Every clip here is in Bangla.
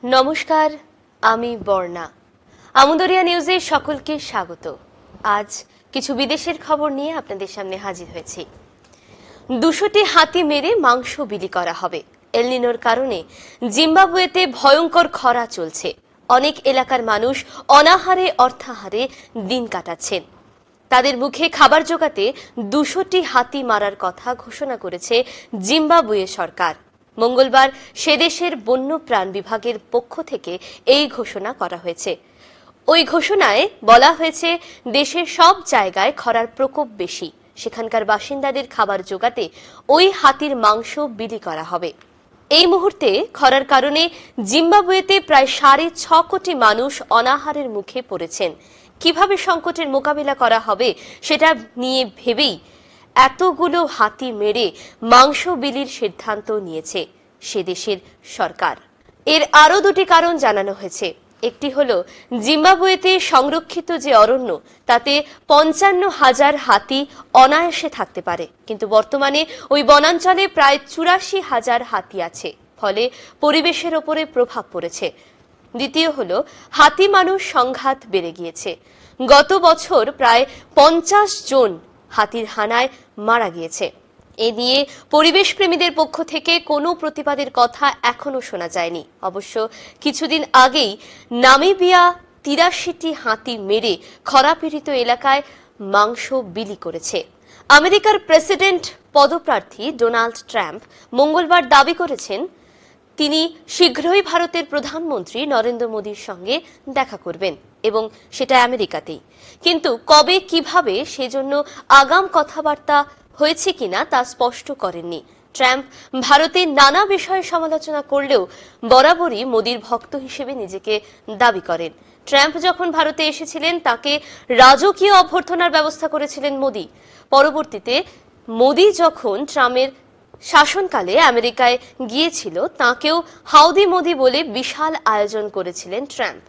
নমস্কার, আমি বর্ণা। আমুদরিয়া নিউজে সকলকে স্বাগত। আজ কিছু বিদেশের খবর নিয়ে আপনাদের সামনে হাজির হয়েছি। 200টি হাতি মেরে মাংস বিলি করা হবে। এল নিনোর কারণে জিম্বাবুয়েতে ভয়ঙ্কর খরা চলছে। অনেক এলাকার মানুষ অনাহারে অর্থাহারে দিন কাটাচ্ছেন। তাদের মুখে খাবার জোগাতে 200টি হাতি মারার কথা ঘোষণা করেছে জিম্বাবুয়ে সরকার। মঙ্গলবার সে দেশের বন্যপ্রাণ বিভাগের পক্ষ থেকে এই ঘোষণা করা হয়েছে। ওই ঘোষণায় বলা হয়েছে, দেশের সব জায়গায় খরার প্রকোপ বেশি। সেখানকার বাসিন্দাদের খাবার জোগাতে ওই হাতির মাংস বিলি করা হবে। এই মুহূর্তে খরার কারণে জিম্বাবুয়েতে প্রায় 6.5 কোটি মানুষ অনাহারের মুখে পড়েছেন। কিভাবে সংকটের মোকাবিলা করা হবে সেটা নিয়ে ভেবেই এতগুলো হাতি মেরে মাংস বিলির সিদ্ধান্ত নিয়েছে সে দেশের সরকার। এর আরো দুটি কারণ জানানো হয়েছে। একটি হলো, জিম্বাবুয়েতে সংরক্ষিত যে অরণ্য তাতে 55,000 হাতি অনায়াসে থাকতে পারে, কিন্তু বর্তমানে ওই বনাঞ্চলে প্রায় 84,000 হাতি আছে, ফলে পরিবেশের ওপরে প্রভাব পড়েছে। দ্বিতীয় হলো, হাতি মানুষ সংঘাত বেড়ে গিয়েছে। গত বছর প্রায় 50 জন হাতির হানায় মারা গিয়েছে। এ নিয়ে পরিবেশ প্রেমীদের পক্ষ থেকে কোনো প্রতিবাদের কথা এখনো শোনা যায়নি। অবশ্য কিছুদিন আগেই নামিবিয়া 83টি হাতি মেরে খরাপীড়িত এলাকায় মাংস বিলি করেছে। আমেরিকার প্রেসিডেন্ট পদপ্রার্থী ডোনাল্ড ট্রাম্প মঙ্গলবার দাবি করেছেন তিনি শীঘ্রই ভারতের প্রধানমন্ত্রী নরেন্দ্র মোদীর সঙ্গে দেখা করবেন এবং সেটা আমেরিকাতেই। কিন্তু কবে, কিভাবে সেজন্য আগাম কথাবার্তা হয়েছে কিনা তা স্পষ্ট করেননি। ট্রাম্প ভারতের নানা বিষয়ে সমালোচনা করলেও বরাবরই মোদীর ভক্ত হিসেবে নিজেকে দাবি করেন। ট্রাম্প যখন ভারতে এসেছিলেন তাকে রাজকীয় অভ্যর্থনার ব্যবস্থা করেছিলেন মোদী। পরবর্তীতে মোদী যখন ট্রাম্পের শাসনকালে আমেরিকায় গিয়েছিল তাকেও হাউদি মোদি বলে বিশাল আয়োজন করেছিলেন ট্রাম্প।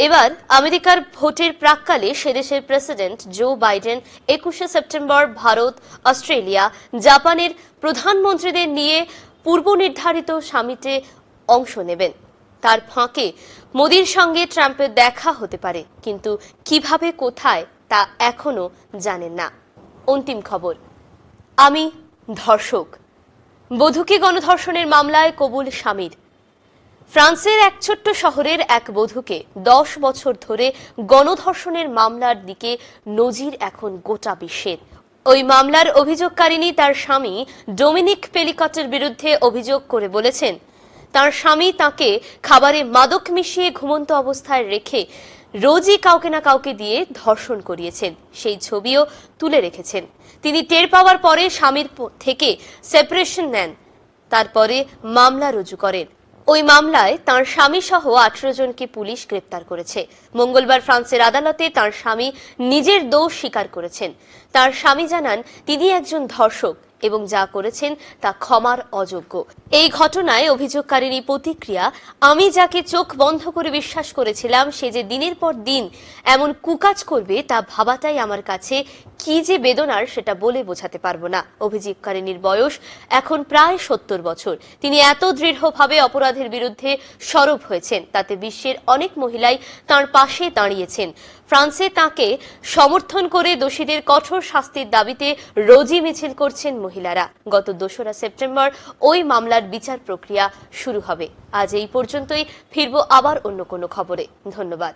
এবার আমেরিকার ভোটের প্রাক্কালে সেদেশের প্রেসিডেন্ট জো বাইডেন 21শে সেপ্টেম্বর ভারত, অস্ট্রেলিয়া, জাপানের প্রধানমন্ত্রীদের নিয়ে পূর্ব নির্ধারিত সামিটে অংশ নেবেন। তার ফাঁকে মোদির সঙ্গে ট্রাম্পের দেখা হতে পারে, কিন্তু কিভাবে, কোথায় তা এখনো জানেন না। অন্তিম খবর, আমি ধর্ষক। বধূকে গণধর্ষণের মামলায় কবুল স্বামীর। ফ্রান্সের এক ছোট্ট শহরের এক বধূকে 10 বছর ধরে গণধর্ষণের মামলার দিকে নজির এখন গোটা বিশ্বের। ওই মামলার অভিযোগকারিনী তার স্বামী ডোমিনিক পেলিকটের বিরুদ্ধে অভিযোগ করে বলেছেন, তার স্বামী তাকে খাবারে মাদক মিশিয়ে ঘুমন্ত অবস্থায় রেখে রোজই কাউকে না কাউকে দিয়ে ধর্ষণ করিয়েছেন। সেই ছবিও তুলে রেখেছেন। তিনি টের পাওয়ার পরে স্বামীর থেকে সেপারেশন নেন, তারপরে মামলা রুজু করেন। ওই মামলায় তার স্বামী সহ 18 জনকে পুলিশ গ্রেপ্তার করেছে। মঙ্গলবার ফ্রান্সের আদালতে তার স্বামী নিজের দোষ স্বীকার করেছেন। তার স্বামী জানান তিনি একজন ধর্ষক এবং যা করেছেন তা ক্ষমার অযোগ্য। এই ঘটনায় অভিযোগকারিনী প্রতিক্রিয়া, আমি যাকে চোখ বন্ধ করে বিশ্বাস করেছিলাম সে যে দিনের পর দিন এমন কুকাজ করবে তা ভাবাটাই আমার কাছে কি যে বেদনার সেটা বলে বোঝাতে পারবো না। অভিযোগকারিনীর বয়স এখন প্রায় 70 বছর। তিনি এত দৃঢ়ভাবে অপরাধের বিরুদ্ধে সরব হয়েছেন তাতে বিশ্বের অনেক মহিলাই তাঁর পাশে দাঁড়িয়েছেন। ফ্রান্সে তাকে সমর্থন করে দোষীদের কঠোর শাস্তির দাবিতে রোজই মিছিল করছেন মহিলারা। গত 2রা সেপ্টেম্বর ওই মামলার বিচার প্রক্রিয়া শুরু হবে। আজ এই পর্যন্তই, ফিরবো আবার অন্য কোনো খবরে। ধন্যবাদ।